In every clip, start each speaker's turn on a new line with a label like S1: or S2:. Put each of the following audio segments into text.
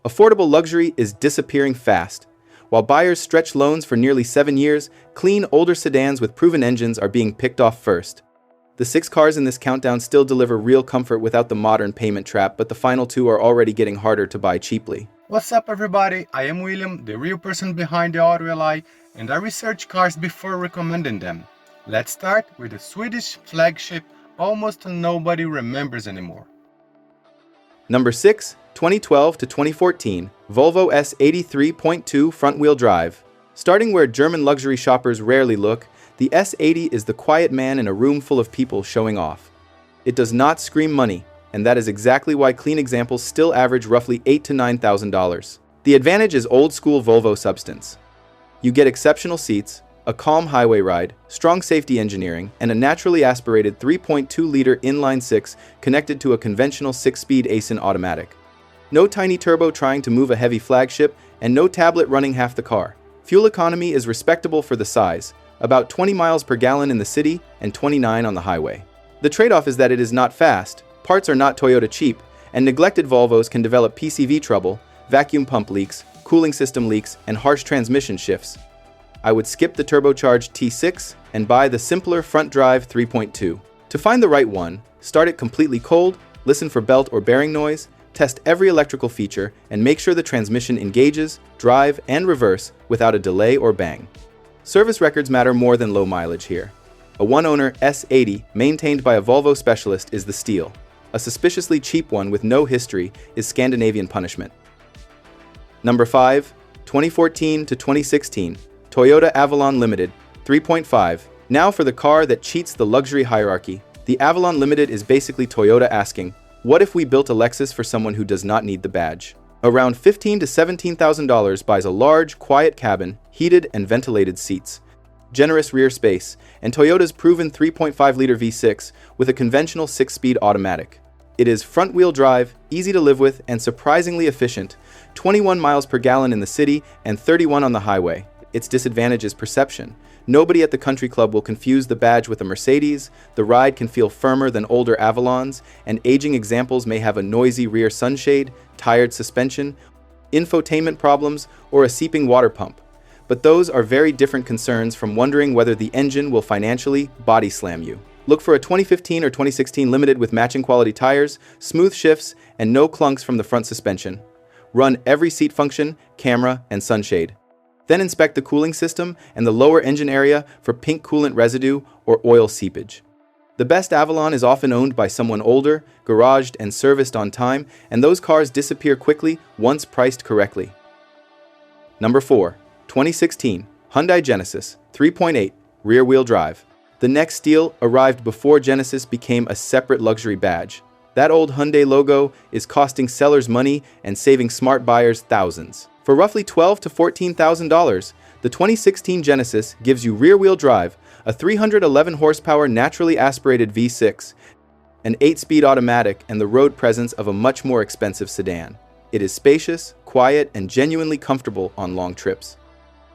S1: Affordable luxury is disappearing fast. While buyers stretch loans for nearly 7 years, clean, older sedans with proven engines are being picked off first. The 6 cars in this countdown still deliver real comfort without the modern payment trap, but the final 2 are already getting harder to buy cheaply.
S2: What's up everybody, I am William, the real person behind the Auto Ally, and I research cars before recommending them. Let's start with the Swedish flagship almost nobody remembers anymore.
S1: Number 6, 2012 to 2014, Volvo S80 3.2 front-wheel drive. Starting where German luxury shoppers rarely look, the S80 is the quiet man in a room full of people showing off. It does not scream money, and that is exactly why clean examples still average roughly $8,000 to $9,000. The advantage is old-school Volvo substance. You get exceptional seats, a calm highway ride, strong safety engineering, and a naturally aspirated 3.2-liter inline-6 connected to a conventional 6-speed ASIN automatic. No tiny turbo trying to move a heavy flagship, and no tablet running half the car. Fuel economy is respectable for the size, about 20 miles per gallon in the city and 29 on the highway. The trade-off is that it is not fast, parts are not Toyota cheap, and neglected Volvos can develop PCV trouble, vacuum pump leaks, cooling system leaks, and harsh transmission shifts. I would skip the turbocharged T6 and buy the simpler front-drive 3.2. To find the right one, start it completely cold, listen for belt or bearing noise, test every electrical feature, and make sure the transmission engages, drive, and reverse without a delay or bang. Service records matter more than low mileage here. A one-owner S80 maintained by a Volvo specialist is the steal. A suspiciously cheap one with no history is Scandinavian punishment. Number 5, 2014 to 2016, Toyota Avalon Limited 3.5. Now for the car that cheats the luxury hierarchy. The Avalon Limited is basically Toyota asking, what if we built a Lexus for someone who does not need the badge? Around $15,000 to $17,000 buys a large, quiet cabin, heated and ventilated seats, generous rear space, and Toyota's proven 3.5-liter V6 with a conventional 6-speed automatic. It is front-wheel drive, easy to live with, and surprisingly efficient, 21 miles per gallon in the city and 31 on the highway. Its disadvantage is perception. Nobody at the country club will confuse the badge with a Mercedes, the ride can feel firmer than older Avalons, and aging examples may have a noisy rear sunshade, tired suspension, infotainment problems, or a seeping water pump. But those are very different concerns from wondering whether the engine will financially body slam you. Look for a 2015 or 2016 Limited with matching quality tires, smooth shifts, and no clunks from the front suspension. Run every seat function, camera, and sunshade. Then inspect the cooling system and the lower engine area for pink coolant residue or oil seepage. The best Avalon is often owned by someone older, garaged and serviced on time, and those cars disappear quickly once priced correctly. Number 4, 2016, Hyundai Genesis 3.8 rear-wheel drive. The next steal arrived before Genesis became a separate luxury badge. That old Hyundai logo is costing sellers money and saving smart buyers thousands. For roughly $12,000 to $14,000, the 2016 Genesis gives you rear-wheel drive, a 311 horsepower naturally aspirated V6, an 8-speed automatic, and the road presence of a much more expensive sedan. It is spacious, quiet, and genuinely comfortable on long trips.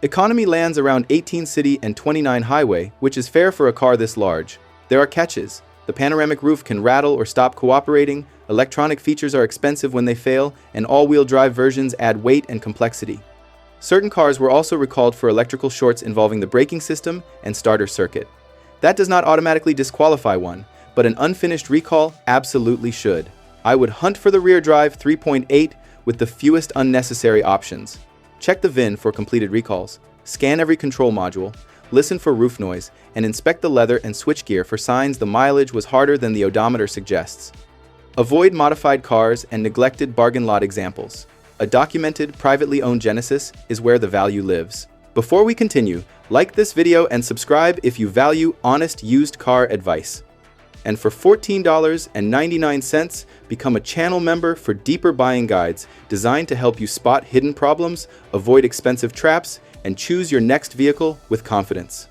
S1: Economy lands around 18 city and 29 highway, which is fair for a car this large. There are catches. The panoramic roof can rattle or stop cooperating, electronic features are expensive when they fail, and all-wheel drive versions add weight and complexity. Certain cars were also recalled for electrical shorts involving the braking system and starter circuit. That does not automatically disqualify one, but an unfinished recall absolutely should. I would hunt for the rear drive 3.8 with the fewest unnecessary options. Check the VIN for completed recalls, scan every control module, listen for roof noise, and inspect the leather and switchgear for signs the mileage was harder than the odometer suggests. Avoid modified cars and neglected bargain lot examples. A documented, privately owned Genesis is where the value lives. Before we continue, like this video and subscribe if you value honest used car advice. And for $14.99, become a channel member for deeper buying guides designed to help you spot hidden problems, avoid expensive traps, and choose your next vehicle with confidence.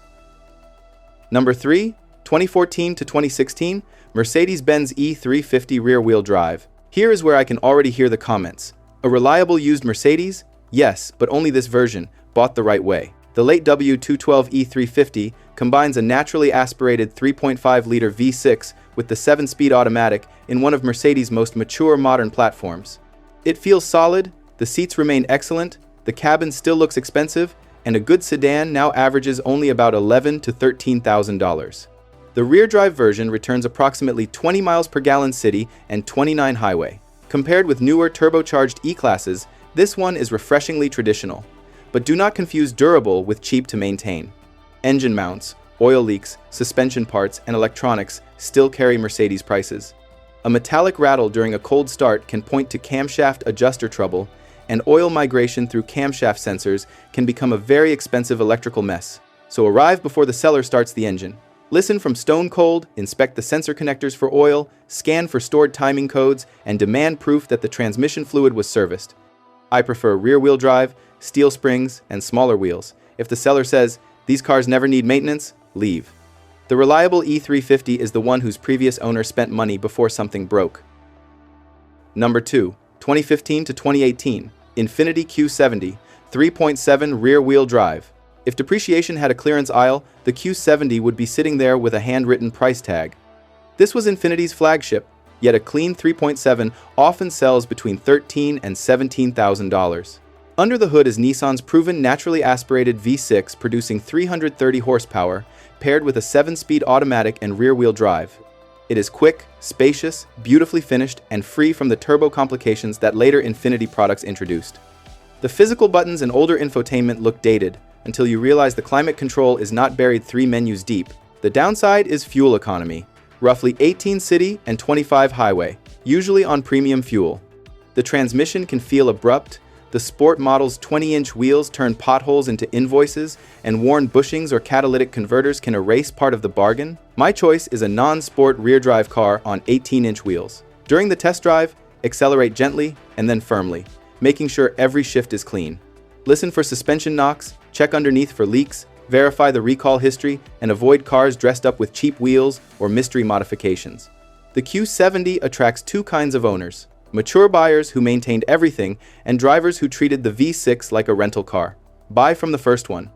S1: Number 3, 2014 to 2016, Mercedes-Benz E350 rear-wheel drive. Here is where I can already hear the comments. A reliable used Mercedes? Yes, but only this version, bought the right way. The late W212 E350 combines a naturally aspirated 3.5-liter V6 with the 7-speed automatic in one of Mercedes' most mature modern platforms. It feels solid, The seats remain excellent, the cabin still looks expensive, and a good sedan now averages only about $11,000 to $13,000. The rear-drive version returns approximately 20 miles per gallon city and 29 highway. Compared with newer turbocharged E-classes, this one is refreshingly traditional. But do not confuse durable with cheap to maintain. Engine mounts, oil leaks, suspension parts, and electronics still carry Mercedes prices. A metallic rattle during a cold start can point to camshaft adjuster trouble, and oil migration through camshaft sensors can become a very expensive electrical mess. So arrive before the seller starts the engine. Listen from stone cold, inspect the sensor connectors for oil, scan for stored timing codes, and demand proof that the transmission fluid was serviced. I prefer rear-wheel drive, steel springs, and smaller wheels. If the seller says, "These cars never need maintenance," leave. The reliable E350 is the one whose previous owner spent money before something broke. Number 2. 2015 to 2018. Infiniti Q70, 3.7 rear-wheel drive. If depreciation had a clearance aisle, the Q70 would be sitting there with a handwritten price tag. This was Infiniti's flagship, yet a clean 3.7 often sells between $13,000 and $17,000. Under the hood is Nissan's proven naturally aspirated V6 producing 330 horsepower, paired with a 7-speed automatic and rear-wheel drive. It is quick, spacious, beautifully finished, and free from the turbo complications that later Infiniti products introduced. The physical buttons and older infotainment look dated, until you realize the climate control is not buried 3 menus deep. The downside is fuel economy, roughly 18 city and 25 highway, usually on premium fuel. The transmission can feel abrupt. The sport model's 20-inch wheels turn potholes into invoices, and worn bushings or catalytic converters can erase part of the bargain. My choice is a non-sport rear-drive car on 18-inch wheels. During the test drive, accelerate gently and then firmly, making sure every shift is clean. Listen for suspension knocks, check underneath for leaks, verify the recall history, and avoid cars dressed up with cheap wheels or mystery modifications. The Q70 attracts 2 kinds of owners: mature buyers who maintained everything, and drivers who treated the V6 like a rental car. Buy from the first one.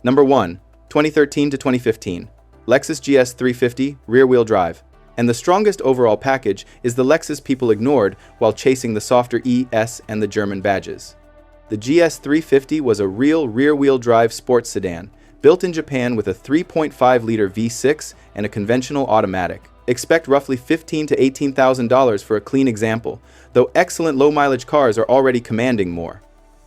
S1: Number 1. 2013 to 2015. Lexus GS 350 rear-wheel drive. And the strongest overall package is the Lexus people ignored while chasing the softer E, S, and the German badges. The GS 350 was a real rear-wheel drive sports sedan, built in Japan with a 3.5-liter V6 and a conventional automatic. Expect roughly $15,000 to $18,000 for a clean example, though excellent low-mileage cars are already commanding more.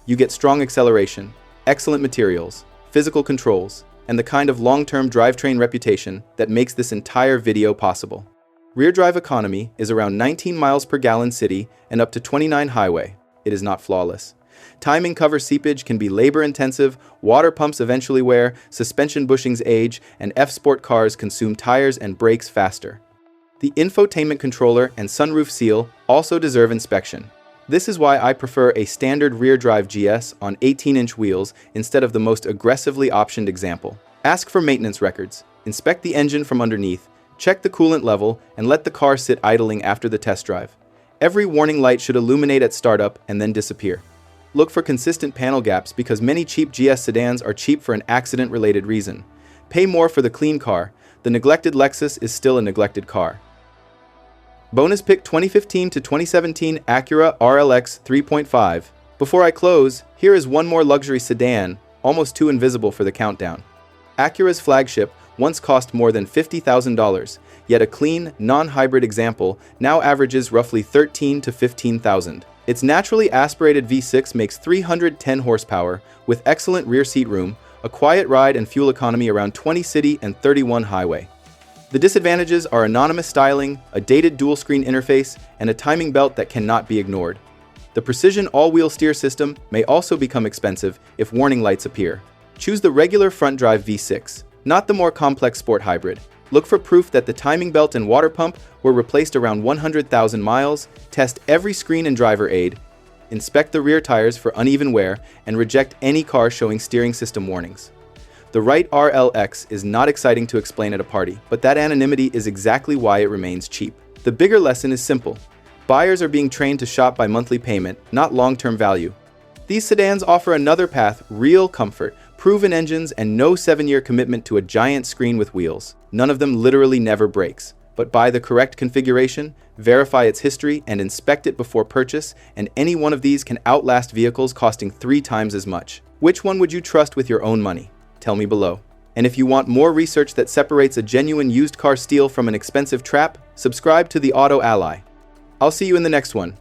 S1: You get strong acceleration, excellent materials, physical controls, and the kind of long-term drivetrain reputation that makes this entire video possible. Rear drive economy is around 19 miles per gallon city and up to 29 highway. It is not flawless. Timing cover seepage can be labor-intensive, water pumps eventually wear, suspension bushings age, and F-Sport cars consume tires and brakes faster. The infotainment controller and sunroof seal also deserve inspection. This is why I prefer a standard rear-drive GS on 18-inch wheels instead of the most aggressively optioned example. Ask for maintenance records, inspect the engine from underneath, check the coolant level, and let the car sit idling after the test drive. Every warning light should illuminate at startup and then disappear. Look for consistent panel gaps because many cheap GS sedans are cheap for an accident-related reason. Pay more for the clean car. The neglected Lexus is still a neglected car. Bonus pick 2015 to 2017 Acura RLX 3.5. Before I close, here is one more luxury sedan, almost too invisible for the countdown. Acura's flagship once cost more than $50,000, yet a clean, non-hybrid example now averages roughly $13,000 to $15,000. Its naturally aspirated V6 makes 310 horsepower, with excellent rear seat room, a quiet ride and fuel economy around 20 city and 31 highway. The disadvantages are anonymous styling, a dated dual-screen interface, and a timing belt that cannot be ignored. The precision all-wheel steer system may also become expensive if warning lights appear. Choose the regular front-drive V6, not the more complex sport hybrid. Look for proof that the timing belt and water pump were replaced around 100,000 miles, test every screen and driver aid, inspect the rear tires for uneven wear, and reject any car showing steering system warnings. The right RLX is not exciting to explain at a party, but that anonymity is exactly why it remains cheap. The bigger lesson is simple. Buyers are being trained to shop by monthly payment, not long-term value. These sedans offer another path: real comfort, proven engines, and no 7-year commitment to a giant screen with wheels. None of them literally never breaks, but by the correct configuration, verify its history, and inspect it before purchase, and any one of these can outlast vehicles costing 3 times as much. Which one would you trust with your own money? Tell me below. And if you want more research that separates a genuine used car steal from an expensive trap, subscribe to the Auto Ally. I'll see you in the next one.